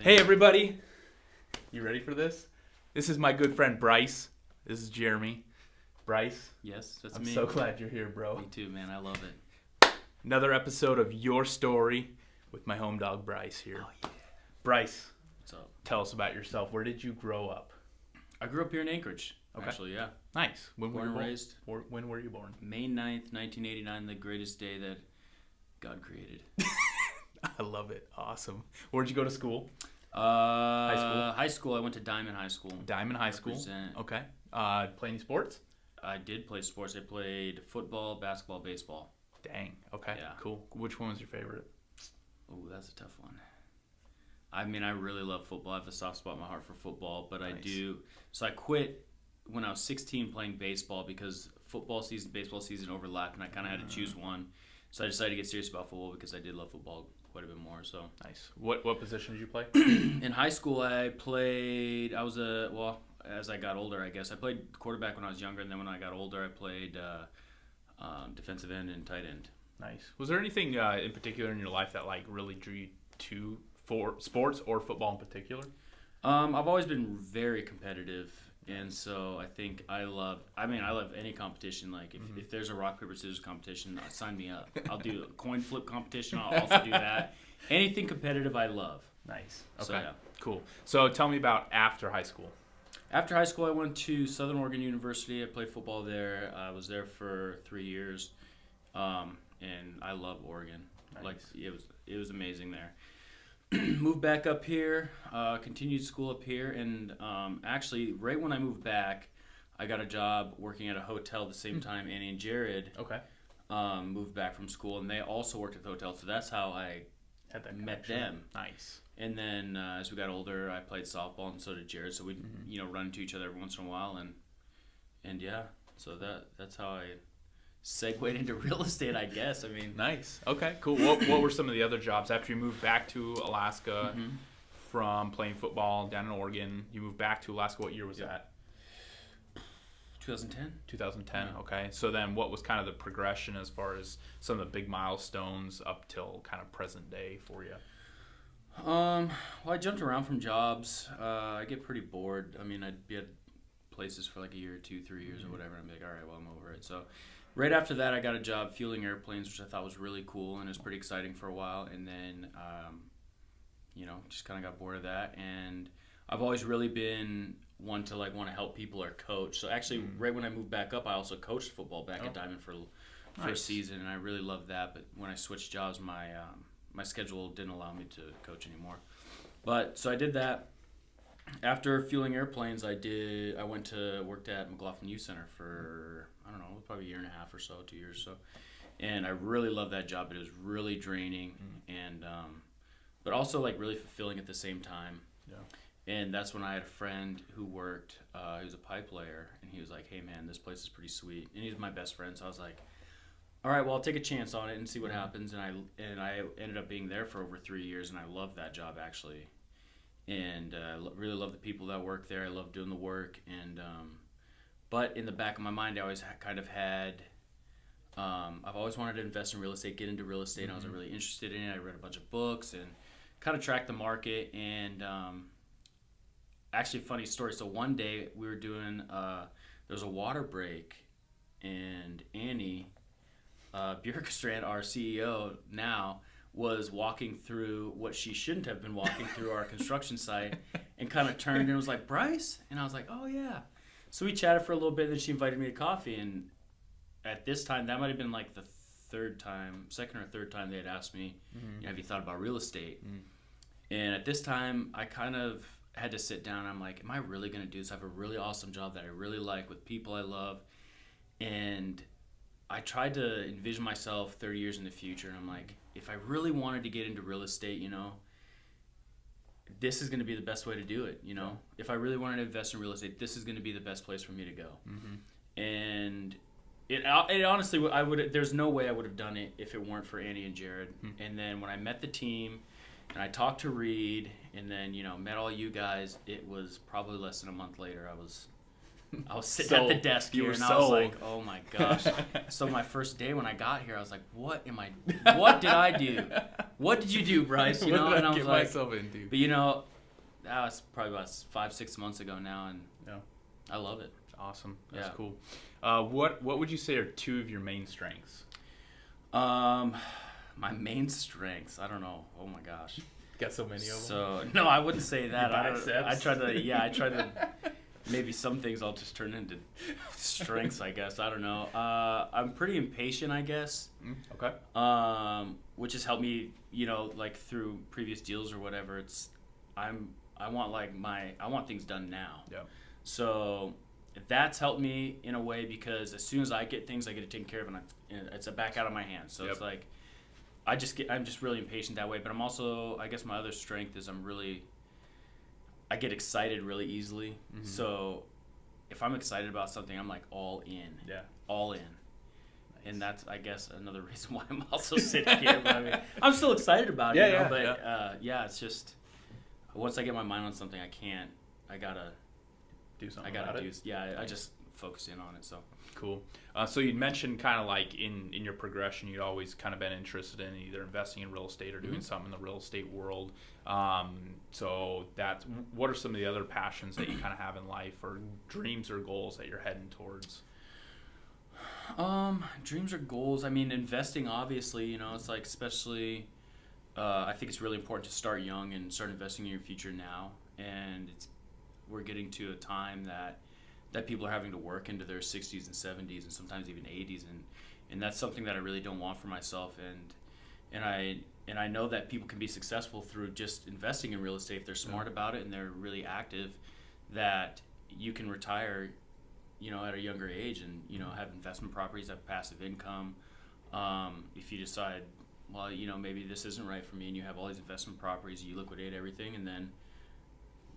Hey everybody, you ready for this? This is my good friend Bryce. This is Jeremy. Bryce. Yes, that's I'm me. so glad you're here, bro. Me too, man. I love it. Another episode of Your Story with my home dog Bryce here. Oh yeah. Bryce, What's up? tell us about yourself. Where did you grow up? I grew up here in Anchorage. Okay. Actually, yeah. Nice. When Born were and you raised. born? When were you born? May 9th, 1989, the greatest day that God created. I love it. Awesome. Where'd you go to school? High school? High school. I went to Diamond High School. Diamond High School. Represent. Okay. Play any sports? I did play sports. I played football, basketball, baseball. Dang. Okay. Yeah. Cool. Which one was your favorite? Oh, that's a tough one. I mean, I really love football. I have a soft spot in my heart for football, but Nice. I do. So I quit when I was 16 playing baseball because football season, baseball season overlapped, and I kind of had to choose one. So I decided to get serious about football because I did love football quite a bit more. So Nice. What position did you play? in high school, I played. As I got older, I guess I played quarterback when I was younger, and then when I got older, I played defensive end and tight end. Nice. Was there anything in particular in your life that like really drew you to for sports or football in particular? I've always been very competitive, and so I think I love any competition. Like if there's a rock paper scissors competition, sign me up. I'll do a coin flip competition. I'll also do that. Anything competitive, I love. Nice. Okay. So, yeah. Cool. So tell me about after high school. After high school, I went to Southern Oregon University. I played football there. I was there for 3 years, and I love Oregon. Nice. Like it was amazing there. Moved back up here, continued school up here, and actually, right when I moved back, I got a job working at a hotel the same time Annie and Jared Okay. moved back from school, and they also worked at the hotel, so that's how I Had that met connection. them. Nice. And then as we got older, I played softball, and so did Jared, so we'd run into each other every once in a while, and yeah, so that's how I segued into real estate, I guess. I mean, Nice. Okay. Cool. What were some of the other jobs after you moved back to Alaska from playing football down in Oregon? You moved back to Alaska. What year was that? 2010. 2010. Yeah. Okay. So then, what was kind of the progression as far as some of the big milestones up till kind of present day for you? Well, I jumped around from jobs. I get pretty bored. I mean, I'd be at places for like a year, 2, 3 years or whatever, and I'm like, all right, well, I'm over it. So right after that, I got a job fueling airplanes, which I thought was really cool, and it was pretty exciting for a while. And then, just kind of got bored of that. And I've always really been one to want to help people or coach. So actually, right when I moved back up, I also coached football back at Diamond for a Nice. season, and I really loved that. But when I switched jobs, my schedule didn't allow me to coach anymore. But so I did that. After fueling airplanes, I worked at McLaughlin Youth Center for, I don't know, probably a year and a half or so, 2 years or so. And I really loved that job, but it was really draining and but also really fulfilling at the same time. Yeah. And that's when I had a friend who worked, he was a pipe layer, and he was like, hey man, this place is pretty sweet. And he's my best friend, so I was like, all right, well, I'll take a chance on it and see what happens. And I ended up being there for over 3 years, and I loved that job actually. And really love the people that work there. I love doing the work, and but in the back of my mind, I always kind of had. I've always wanted to invest in real estate, get into real estate. I was really interested in it. I read a bunch of books and kind of tracked the market. And actually, funny story. So one day we were doing. There was a water break, and Annie Bjorkstrand, our CEO now, was walking through what she shouldn't have been walking through our construction site, and kind of turned and was like, Bryce? And I was like, oh yeah. So we chatted for a little bit, and then she invited me to coffee, and at this time, that might have been like the second or third time they had asked me, have you thought about real estate? And at this time, I kind of had to sit down. I'm like, am I really going to do this? I have a really awesome job that I really like with people I love, and I tried to envision myself 30 years in the future, and I'm like, if I really wanted to get into real estate, this is going to be the best way to do it, If I really wanted to invest in real estate, this is going to be the best place for me to go. And it honestly, there's no way I would have done it if it weren't for Annie and Jared. And then when I met the team, and I talked to Reed, and then, met all you guys, it was probably less than a month later, I was I was sitting at the desk here, and I was like, oh my gosh. So my first day when I got here, I was like, what did I do? What did you do, Bryce? You know, what did and I I was get like, myself into? but you know, that was probably about 5-6 months ago now, and Yeah. I love it. Awesome. That's Yeah. cool. What would you say are two of your main strengths? My main strengths, I don't know. Oh my gosh. Got so many of them. So no, I wouldn't say that. Your I biceps. try to. Maybe some things I'll just turn into strengths. I guess I don't know. I'm pretty impatient, I guess. Okay. Which has helped me, like through previous deals or whatever. I want things done now. Yeah. So that's helped me in a way because as soon as I get things, I get it taken care of, and it's back out of my hands. So Yep. it's like I'm just really impatient that way. But I'm also, I guess my other strength is I get excited really easily. Mm-hmm. So if I'm excited about something, I'm like all in. Yeah. All in. Nice. And that's, I guess, another reason why I'm also sitting here. But I mean, I'm still excited about it. Yeah, But it's just once I get my mind on something, I gotta do something about it. I just focus in on it. So cool. So you'd mentioned kind of like in your progression, you'd always kind of been interested in either investing in real estate or doing something in the real estate world. So what are some of the other passions that you kind of have in life, or dreams or goals that you're heading towards? Dreams or goals. I mean, investing, obviously, it's like, especially, I think it's really important to start young and start investing in your future now. And we're getting to a time that people are having to work into their 60s and 70s and sometimes even 80s, and that's something that I really don't want for myself. And I know that people can be successful through just investing in real estate if they're smart about it and they're really active. That you can retire, at a younger age and have investment properties, have passive income. If you decide, well, maybe this isn't right for me, and you have all these investment properties, you liquidate everything, and then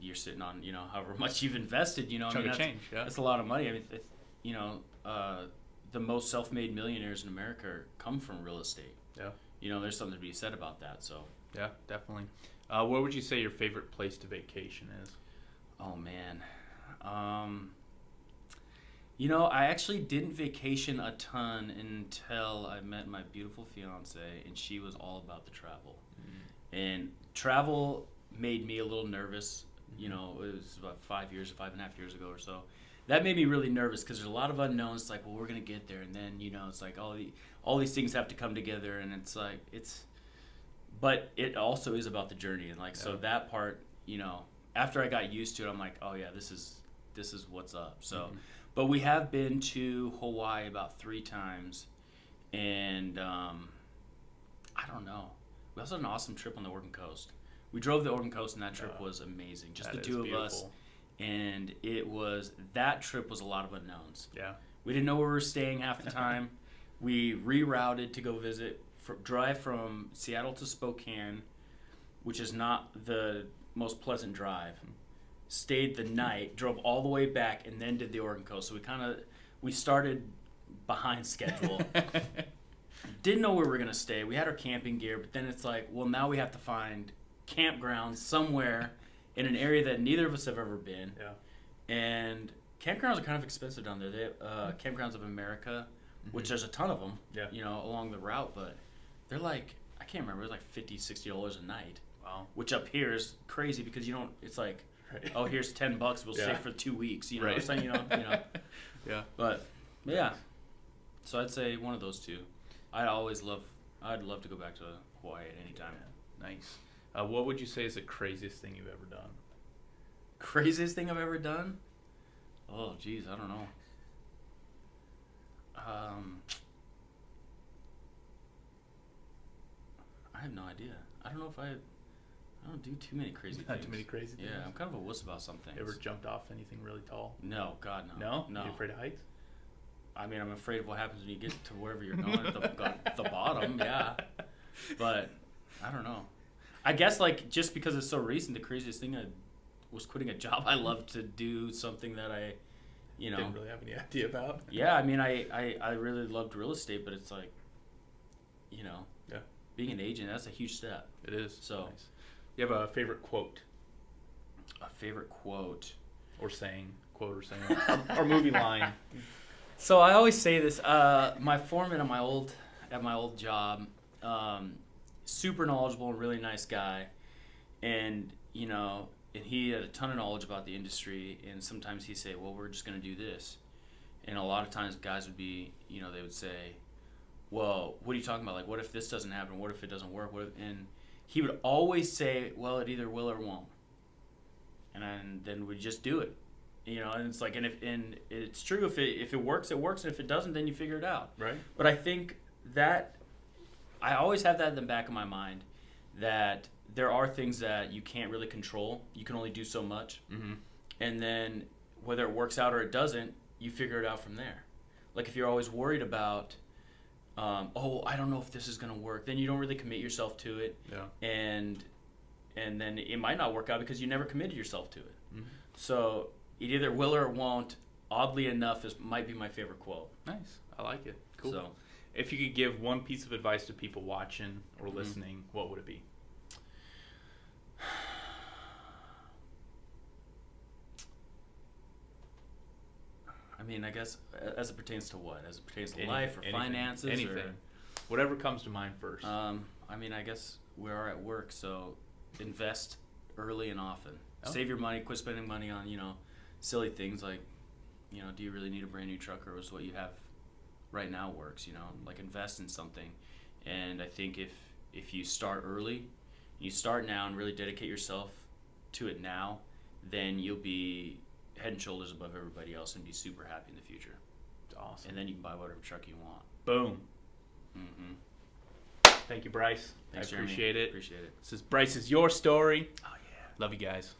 you're sitting on, however much you've invested, Chunk of change, yeah. That's a lot of money. I mean, the most self-made millionaires in America come from real estate. Yeah. There's something to be said about that. So. Yeah, definitely. What would you say your favorite place to vacation is? Oh man, I actually didn't vacation a ton until I met my beautiful fiance, and she was all about the travel. And travel made me a little nervous. It was about 5.5 years ago or so. That made me really nervous because there's a lot of unknowns. It's like, well, we're gonna get there, and then it's like all these things have to come together, and it's like but it also is about the journey, and so that part, after I got used to it, I'm like, oh yeah, this is what's up. So, but we have been to Hawaii about 3 times, and I don't know. We also had an awesome trip on the Oregon coast. We drove the Oregon coast, and that trip was amazing. Just the two of us. And that trip was a lot of unknowns. Yeah. We didn't know where we were staying half the time. We rerouted to go drive from Seattle to Spokane, which is not the most pleasant drive. Stayed the night, drove all the way back, and then did the Oregon coast. So we started behind schedule. Didn't know where we were going to stay. We had our camping gear, but then it's like, well, now we have to find campgrounds somewhere in an area that neither of us have ever been. Yeah. And campgrounds are kind of expensive down there. They Campgrounds of America, which there's a ton of them, along the route, but they're like, I can't remember, it was like $50, $60 a night. Wow. Which up here is crazy because it's like, oh, here's $10, we'll stay for 2 weeks, Right. So, Yeah. But yeah. So I'd say one of those two. I'd love to go back to Hawaii at any time. Yeah. Nice. What would you say is the craziest thing you've ever done? Craziest thing I've ever done? Oh, geez, I don't know. I have no idea. I don't know if I don't do too many crazy Not things. too many crazy things? Yeah, I'm kind of a wuss about some things. Ever jumped off anything really tall? No, God, no. No? You afraid of heights? I mean, I'm afraid of what happens when you get to wherever you're going at the bottom, yeah. But I don't know. I guess just because it's so recent, the craziest thing was quitting a job I loved to do something that I, didn't really have any idea about. Yeah, I mean, I really loved real estate, but it's like, yeah, being an agent, that's a huge step. It is. So, nice. You have a favorite quote? A favorite quote or saying, or movie line? So I always say this. My foreman at my old job, super knowledgeable and really nice guy, and and he had a ton of knowledge about the industry, and sometimes he'd say, well, we're just going to do this. And a lot of times guys would be, they would say, well, what are you talking about? Like, what if this doesn't happen? What if it doesn't work? And he would always say, well, it either will or won't. And then we just do it. And it's like, and it's true, if it works, it works, and if it doesn't, then you figure it out. Right. But I think that I always have that in the back of my mind, that there are things that you can't really control. You can only do so much. Mm-hmm. And then whether it works out or it doesn't, you figure it out from there. Like if you're always worried about, I don't know if this is going to work, then you don't really commit yourself to it. Yeah. And then it might not work out because you never committed yourself to it. Mm-hmm. So it either will or it won't. Oddly enough, might be my favorite quote. Nice. I like it. Cool. So, if you could give one piece of advice to people watching or listening, what would it be? I mean, I guess as it pertains to what? As it pertains to Anything, life or finances? Anything. Or, whatever comes to mind first. I mean, I guess we are at work, so invest early and often. Oh. Save your money. Quit spending money on, silly things like, do you really need a brand new truck, or is what you have right now works? Like invest in something. And I think if you start early, you start now and really dedicate yourself to it now, then you'll be head and shoulders above everybody else and be super happy in the future. It's awesome. And then you can buy whatever truck you want. Boom. Mm-hmm. Thank you, Bryce. Thanks, I appreciate Jeremy. it. Appreciate it. This is Bryce's Your Story. Oh, yeah. Love you guys.